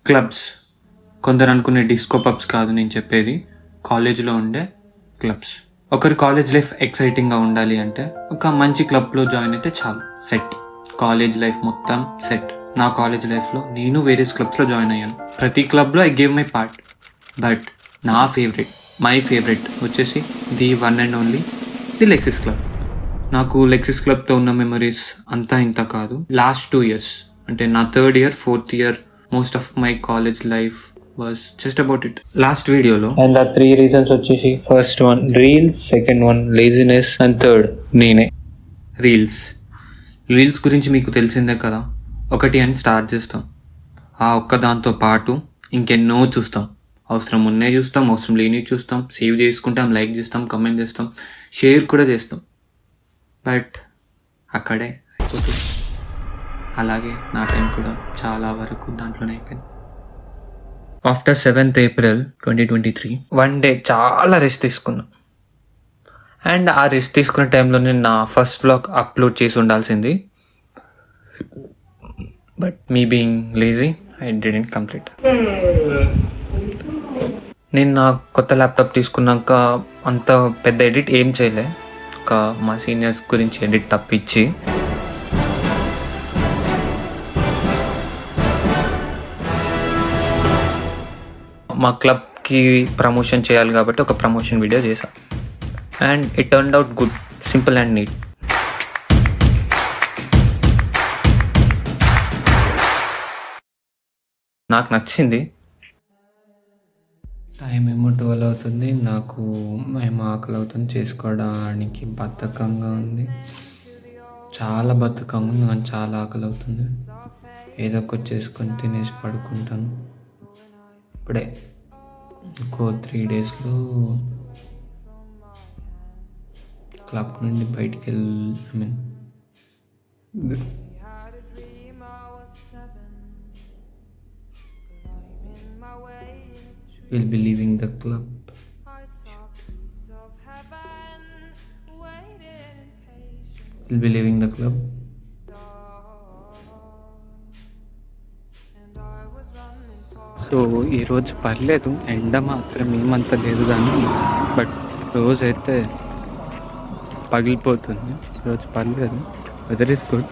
Clubs. కొందరు అనుకునే disco pubs కాదు నేను చెప్పేది, కాలేజ్లో ఉండే క్లబ్స్. ఒకరి కాలేజ్ లైఫ్ ఎక్సైటింగ్గా ఉండాలి అంటే ఒక మంచి క్లబ్లో జాయిన్ అయితే చాలు, సెట్. కాలేజ్ లైఫ్ మొత్తం సెట్. నా కాలేజ్ లైఫ్లో నేను వేరియస్ క్లబ్స్లో జాయిన్ అయ్యాను. ప్రతి క్లబ్లో I gave my part. But నా మై ఫేవరెట్ వచ్చేసి the one and only the lexis club. నాకు లెక్సిస్ క్లబ్తో ఉన్న మెమరీస్ అంతా ఇంత కాదు. లాస్ట్ 2 years అంటే నా 3rd year 4th year most of my college life was just about it. Last వీడియోలో అండ్ ఆ 3 reasons వచ్చేసి, first one reels, second one laziness and third నేనే. రీల్స్ గురించి మీకు తెలిసిందే కదా. ఒకటి అని స్టార్ట్ చేస్తాం, ఆ ఒక్క దాంతో పాటు ఇంకెన్నో చూస్తాం. అవసరం ఉన్నే చూస్తాం, అవసరం లేని చూస్తాం, సేవ్ చేసుకుంటాం, లైక్ చేస్తాం, కమెంట్ చేస్తాం, షేర్ కూడా చేస్తాం. బట్ అక్కడే అయిపోతుంది. అలాగే నా టైం కూడా చాలా వరకు దాంట్లోనే అయిపోయింది. After 7th April 2023 one day చాలా రెస్ట్ తీసుకున్నా. అండ్ ఆ రెస్ట్ తీసుకున్న టైంలో నేను నా ఫస్ట్ వ్లాగ్ అప్లోడ్ చేసి ఉండాల్సింది. But me being lazy I didn't complete. నేను నా కొత్త ల్యాప్టాప్ తీసుకున్నాక అంత పెద్ద ఎడిట్ ఏం చేయలే. ఒక మా సీనియర్స్ గురించి ఎడిట్ తప్పించి మా క్లబ్కి ప్రమోషన్ చేయాలి కాబట్టి ఒక ప్రమోషన్ వీడియో చేశాను. And it turned out good, simple and neat. నాకు నచ్చింది. టైం ఏమో 12 అవుతుంది. నాకు ఏమో ఆకలి అవుతుంది, చేసుకోవడానికి బద్ధకంగా ఉంది, చాలా బద్ధకంగా ఉంది. నాకు చాలా ఆకలి అవుతుంది. ఏదో ఒకటి చేసుకొని తినేసి పడుకుంటాను. ఇప్పుడే ఇంకో 3 daysలో క్లబ్ నుండి బయటికి we'll be leaving the club. So ఈరోజు పర్లేదు, ఎండ మాత్రం ఏమంత లేదు కానీ, బట్ రోజైతే పగిలిపోతుంది. ఈరోజు పర్లేదు, వెదర్ ఈస్ గుడ్.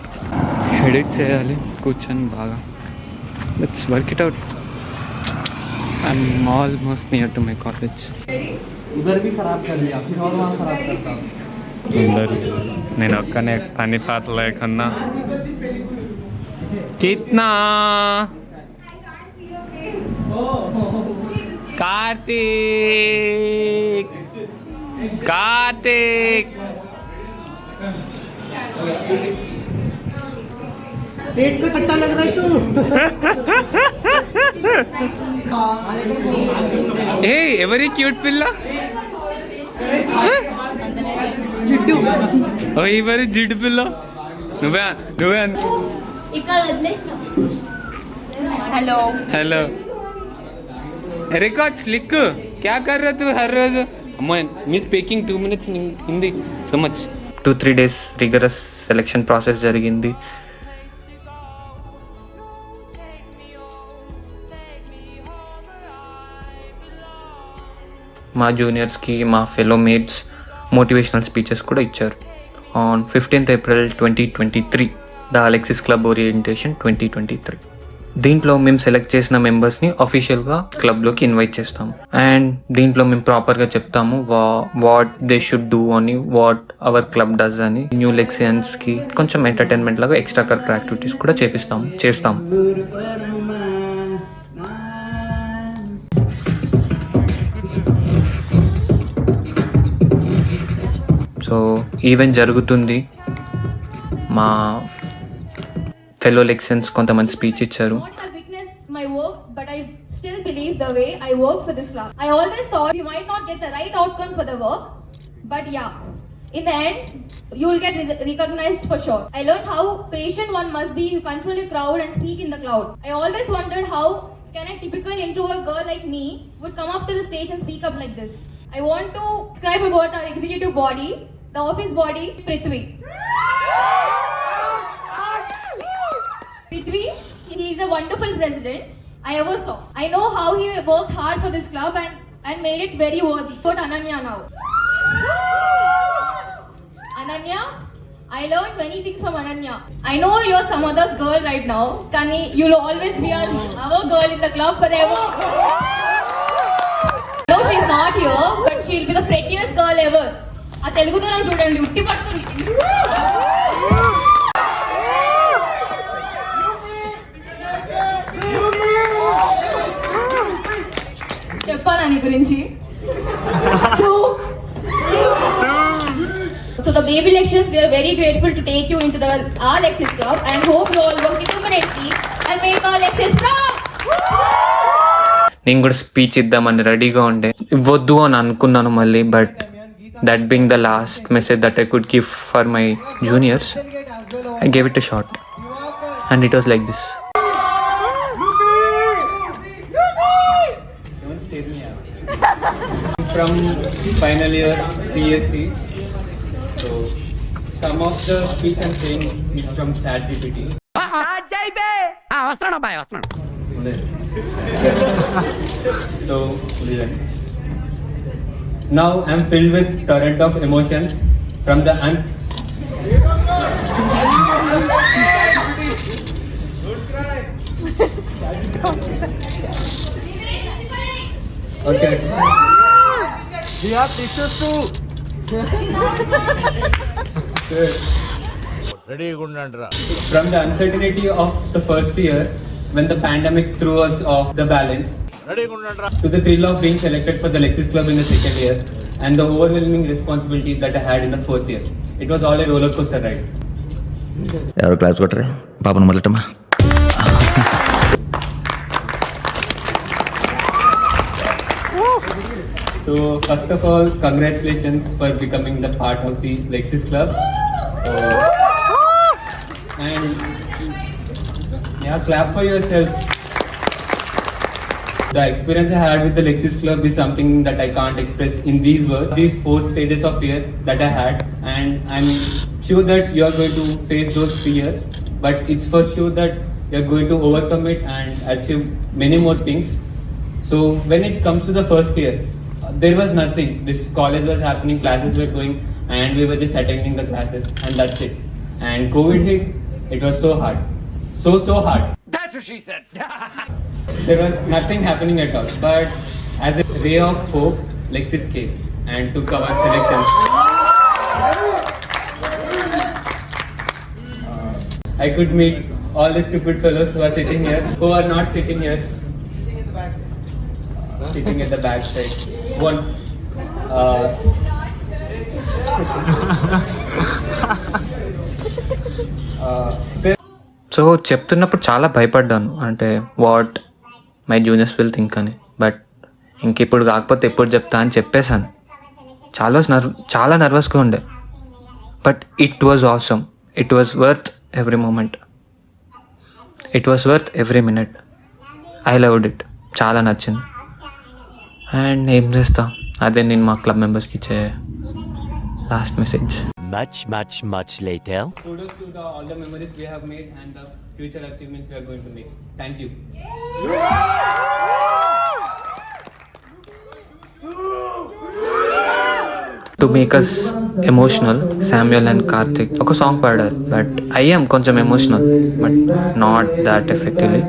ఎడిట్ చేయాలి కూర్చొని బాగా. Let's work it out. I'm almost near to my college. उधर भी खराब कर लिया, फिर और वहाँ खराब करता हूँ. उधर నేను ఒక్కనే పని పాట లేకున్నా. कितना कार्तिक पेट पे कट्टा लग रहा है क्यों? ఏ ఎవరి క్యూట్ పిల్ల? జిడ్డు. ఓ ఎవరి జిడ్డు పిల్ల? నువ్వే ఇక్కడ వదిలేసిన. हेलो रिकॉर्ड लिख. क्या कर रहा तू हर रोज? मी speaking 2 minutes in Hindi so much. 2-3 days rigorous selection process జరిగింది. మా జూనియర్స్కి, మా ఫెలో మేట్స్ మోటివేషనల్ స్పీచెస్ కూడా ఇచ్చారు. On 15th April 2023 the Alexis club orientation 2023. దీంట్లో మేము సెలెక్ట్ చేసిన మెంబర్స్ని అఫీషియల్గా క్లబ్లోకి ఇన్వైట్ చేస్తాము. అండ్ దీంట్లో మేము ప్రాపర్గా చెప్తాము వాట్ దే షుడ్ డూ అని, వాట్ అవర్ క్లబ్ డస్ అని. న్యూ లెక్సియన్స్కి కొంచెం ఎంటర్టైన్మెంట్ లాగా ఎక్స్ట్రా కరికులర్ యాక్టివిటీస్ కూడా చేస్తాము. సో ఈవెంట్ జరుగుతుంది. మా ఫెలో లెక్సియన్స్ కొంతమంది స్పీచ్ ఇచ్చారు. My work, but I still believe the way I work for this club. I always thought you might not get the right outcome for the work, but yeah, in the end, you will get recognized for sure. I learned how patient one must be to control a crowd and speak in the crowd. I always wondered how can a typical introvert girl like me would come up to the stage and speak up like this. I want to describe about our executive body, the office body, Prithvi. Prithvi, he is a wonderful president. I ever saw. I know how he worked hard for this club and made it very worthy. But Ananya now. Ananya, I learned many things from Ananya. I know you're some other's girl right now, Kani, you'll always be our girl in the club forever. No, she's not here, but she'll be the prettiest girl ever. ఆ తెలుగుతో నాకు చూడండి ఉట్టి పట్టుకుంది. చెప్పాలా నీ గురించి? So the baby lections, we are very grateful to take you into our Lexis Club and hope you all work determinedly and make our Lexis proud. నేను కూడా స్పీచ్ ఇద్దామని రెడీగా ఉండే, ఇవ్వద్దు అని అనుకున్నాను మళ్ళీ. But that being the last message that I could give for my juniors, I gave it a shot and it was like this. From final year CSC, so some of the speech I'm saying is from ChatGPT. So listen. Now I'm filled with torrent of emotions from the Okay. We have tissues too. Ready, Gundandra. From the uncertainty of the first year, when the pandemic threw us off the balance, Ready, Gundandra. to the thrill of being selected for the Lexis Club in the second year, and the overwhelming responsibility that I had in the fourth year. It was all a roller coaster ride. ఎవరు class కొట్టరే పాపను మొదలటమ్మా. So first of all, congratulations for becoming the part of the Lexis Club. And yeah, clap for yourself. The experience I had with the Lexis Club is something that I can't express in these words. These 4 stages of fear that I had, and I'm sure that you are going to face those fears, but it's for sure that you're going to overcome it and achieve many more things. So when it comes to the first year, there was nothing. This college was happening, classes were going, and we were just attending the classes, and that's it. And COVID hit, it was so hard. So hard. That's what she said. There was nothing happening at all. But as a ray of hope, Lexis came and took our selections. I could meet all the stupid fellows who are sitting here, who are not sitting here. Sitting at the back side. One. So చెప్తున్నప్పుడు చాలా భయపడ్డాను, అంటే what my juniors will think అని. But ఇంక ఇప్పుడు కాకపోతే ఎప్పుడు చెప్తా అని చెప్పేశాను. చాలా నర్వస్గా ఉండే, but it was awesome. It was worth every moment, it was worth every minute. I loved it, చాలా నచ్చింది. అండ్ ఏం చేస్తా, అదే నేను మా క్లబ్ మెంబర్స్కి ఇచ్చే last message. Much later. Kudos to all the memories we have made and the future achievements we are going to make. Thank you. To make us emotional, Samuel and Karthik ఒక సాంగ్ పాడారు. But అయ్యాం కొంచెం emotional, but not that effectively.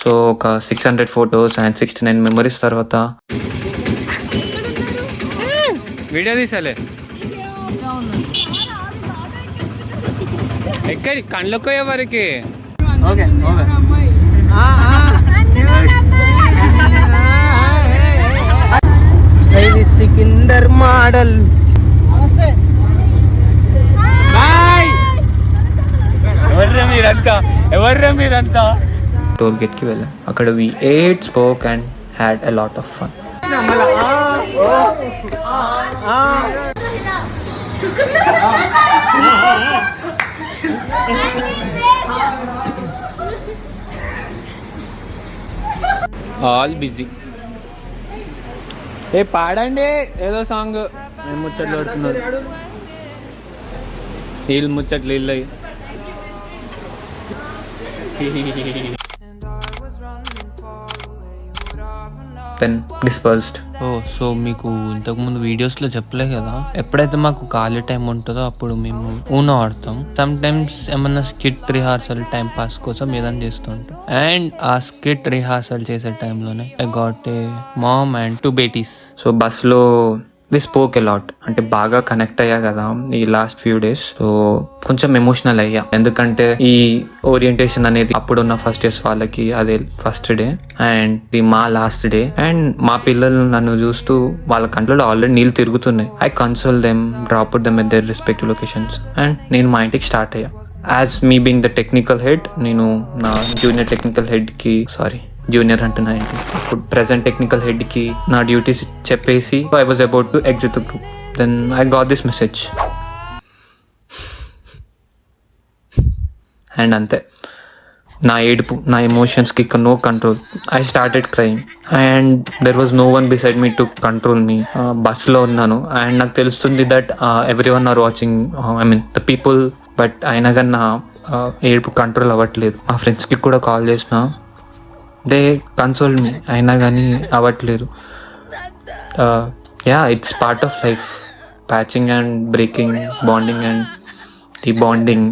So ఒక 600 photos and 69 memories తర్వాత video తీసాలే. ఎక్కడి కళ్ళకు ఎవరికి? Okay Sikandar model. ఎవర్రా మీరంతా? టోల్ గేట్కి వెళ్ళాం. అక్కడ we ate, spoke and had a lot of fun. All busy. ఏ పాడండి ఏదో సాంగ్. మేము ముచ్చట్లు పడుతున్నారు. వీళ్ళు ముచ్చట్లు వీళ్ళు దెన్ డిస్పర్స్డ్. సో మీకు ఇంతకుముందు వీడియోస్లో చెప్పలే కదా, ఎప్పుడైతే మాకు ఖాళీ టైం ఉంటుందో అప్పుడు మేము ఊనో ఆడతాం. సమ్ టైమ్స్ ఏమన్నా స్కిట్ రిహార్సల్ టైం పాస్ కోసం ఏదైనా చేస్తుంటాం. అండ్ ఆ స్కిట్ రిహార్సల్ చేసే టైంలోనే I got a mom and 2 besties. So బస్లో వి స్పోక్ అలాట్, అంటే బాగా కనెక్ట్ అయ్యా కదా ఈ లాస్ట్ ఫ్యూ డేస్. సో కొంచెం ఎమోషనల్ అయ్యా, ఎందుకంటే ఈ ఓరియంటేషన్ అనేది అప్పుడున్న ఫస్ట్ ఇయర్స్ వాళ్ళకి అదే ఫస్ట్ డే అండ్ ఇది మా లాస్ట్ డే. అండ్ మా పిల్లలు నన్ను చూస్తూ వాళ్ళ కంట్లో ఆల్రెడీ నీళ్ళు తిరుగుతున్నాయి. I console them, drop them at their respective locations. And నేను మా ఇంటికి స్టార్ట్ అయ్యా. As me being the technical head, నేను నా జూనియర్ టెక్నికల్ హెడ్కి జూనియర్ అంటున్నా ఏంటి, ఇప్పుడు ప్రెసెంట్ టెక్నికల్ హెడ్కి నా డ్యూటీస్ చెప్పేసి I was about to exit the group. Then I got this message and అంతే. నా ఏడుపు, నా ఎమోషన్స్కి ఇక్కడ no control. I started crying and there was no one beside me to control me. బస్లో ఉన్నాను అండ్ నాకు తెలుస్తుంది that everyone are watching, I mean the people. But అయినా కానీ నా ఏడుపు కంట్రోల్ అవ్వట్లేదు. మా ఫ్రెండ్స్కి కూడా కాల్ చేసిన, దే కన్సోల్ మీ, అయినా కానీ అవ్వట్లేదు. It's part of life. Patching and breaking, bonding and rebonding,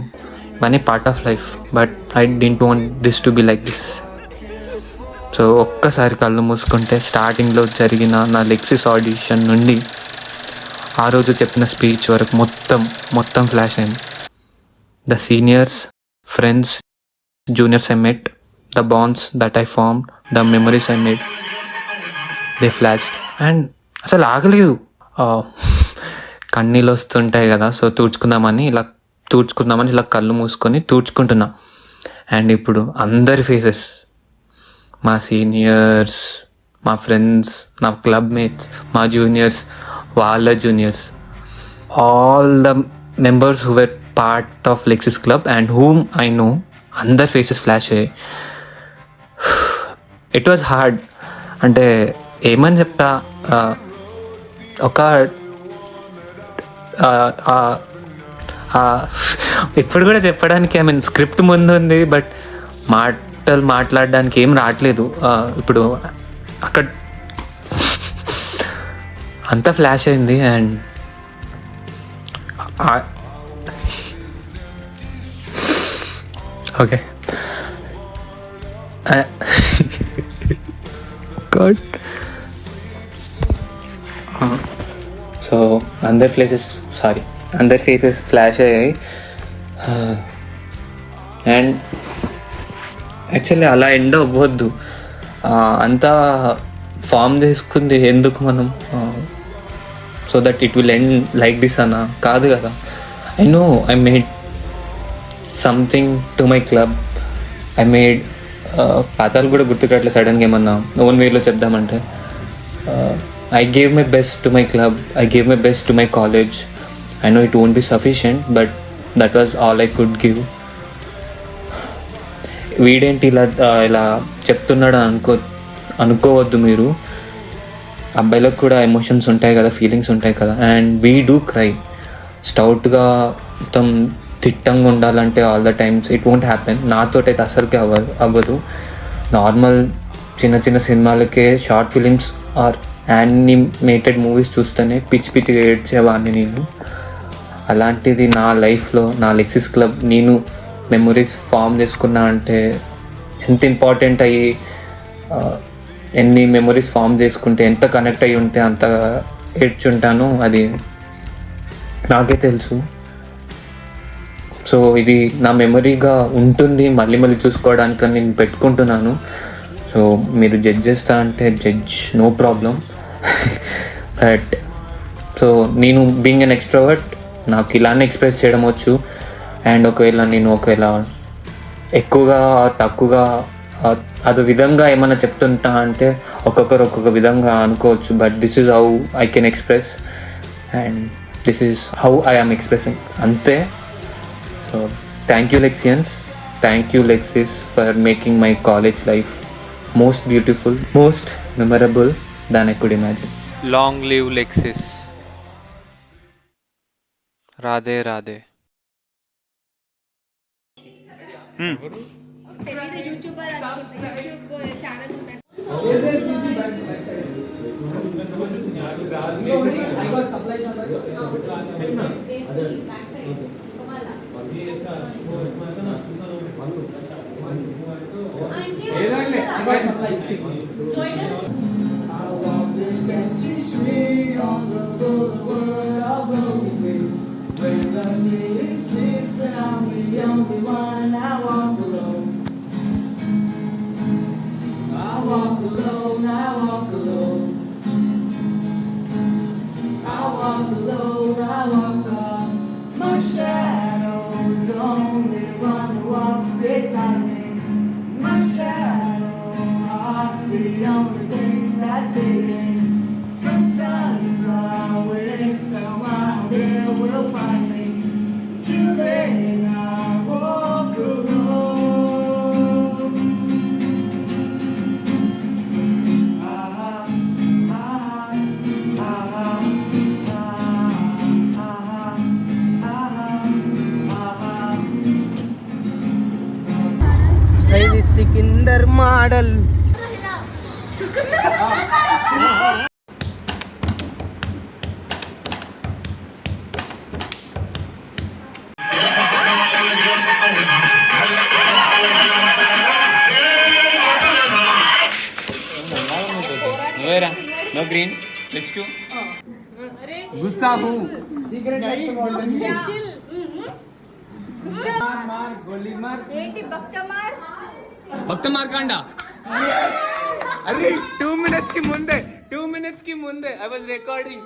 ఇవన్నీ part of life. But I didn't want this to be like this. So ఒక్కసారి కళ్ళు మూసుకుంటే స్టార్టింగ్లో జరిగిన నా లెక్సిస్ ఆడిషన్ నుండి ఆ రోజు చెప్పిన స్పీచ్ వరకు మొత్తం ఫ్లాష్ అయింది. The seniors, friends, juniors I met, the bonds that I formed, the memories I made, they flashed. And అసలు ఆగలేదు. కన్నీళ్ళు వస్తుంటాయి కదా, సో తుడుచుకుందామని ఇలా కళ్ళు మూసుకొని తుడుచుకుంటున్నా. అండ్ ఇప్పుడు అందరి ఫేసెస్, మా సీనియర్స్, మా ఫ్రెండ్స్, నా క్లబ్ మేట్స్, మా జూనియర్స్, వాళ్ళ juniors, all the members who were part of lexis club and whom I know, అందరి ఫేసెస్ ఫ్లాష్ అయ్యాయి. It was hard. అంటే ఏమని చెప్తా, ఒక ఇప్పుడు కూడా చెప్పడానికి ఐ మీన్ స్క్రిప్ట్ ముందు ఉంది, బట్ మాట్లాడడానికి ఏం రావట్లేదు. ఇప్పుడు అక్కడ అంతా ఫ్లాష్ అయింది. And okay good. సో అందరి ఫేసెస్ ఫ్లాష్ అయ్యాయి. అండ్ యాక్చువల్లీ అలా ఎండ్ అవ్వద్దు, అంతా ఫామ్ చేసుకుంది ఎందుకు మనం, so that it will end like this అన్నా కాదు కదా. I know I made something to my club. I made పాతాలు కూడా గుర్తుకట్లే సడన్గా ఏమన్నా ఓన్ వేలో చెప్దామంటే. I gave my best to my club, I gave my best to my college. I know it won't be sufficient, but that was all I could give. వీడేంటి ఇలా చెప్తున్నాడు అనుకోవద్దు మీరు. అబ్బాయిలకు కూడా ఎమోషన్స్ ఉంటాయి కదా, ఫీలింగ్స్ ఉంటాయి కదా. And we do cry. స్టౌట్గా మొత్తం తిట్టంగా ఉండాలంటే all the times it won't happen. నాతోటైతే అసలుకే అవ్వదు. నార్మల్ చిన్న సినిమాలకే, short films or animated movies చూస్తేనే పిచ్చిగా ఏడ్చేవాడిని నేను. అలాంటిది నా లైఫ్లో, నా లెక్సిస్ క్లబ్ నేను మెమొరీస్ ఫామ్ చేసుకున్నా అంటే ఎంత ఇంపార్టెంట్ అయ్యి, ఎన్ని మెమొరీస్ ఫామ్ చేసుకుంటే ఎంత కనెక్ట్ అయ్యి ఉంటే అంత ఏడ్చుంటాను, అది నాకే తెలుసు. సో ఇది నా మెమరీగా ఉంటుంది, మళ్ళీ చూసుకోవడానికి నేను పెట్టుకుంటున్నాను. సో మీరు జడ్జ్ చేస్తా అంటే judge, no problem. But so నేను బీయింగ్ అన్ ఎక్స్ట్రోవర్ట్, నాకు ఇలానే ఎక్స్ప్రెస్ చేయడం వచ్చు. అండ్ ఒకవేళ ఎక్కువగా తక్కువగా అది విధంగా ఏమైనా చెప్తుంటా అంటే ఒక్కొక్కరు ఒక్కొక్క విధంగా అనుకోవచ్చు. But this is how I can express and this is how I am expressing, అంతే. So thank you Lexians, thank you Lexis for making my college life most beautiful, most memorable than I could imagine. Long live Lexis. Radhe Radhe. తెలియదు YouTuber YouTube channel ఉన్నాయి. Style Sikandar model. నువ్వేరా no green let's to గుస్సా who ఏంటి బక్తమార్ భక్త మార్కండ. అరే 2 minutes కి ముందే I was recording.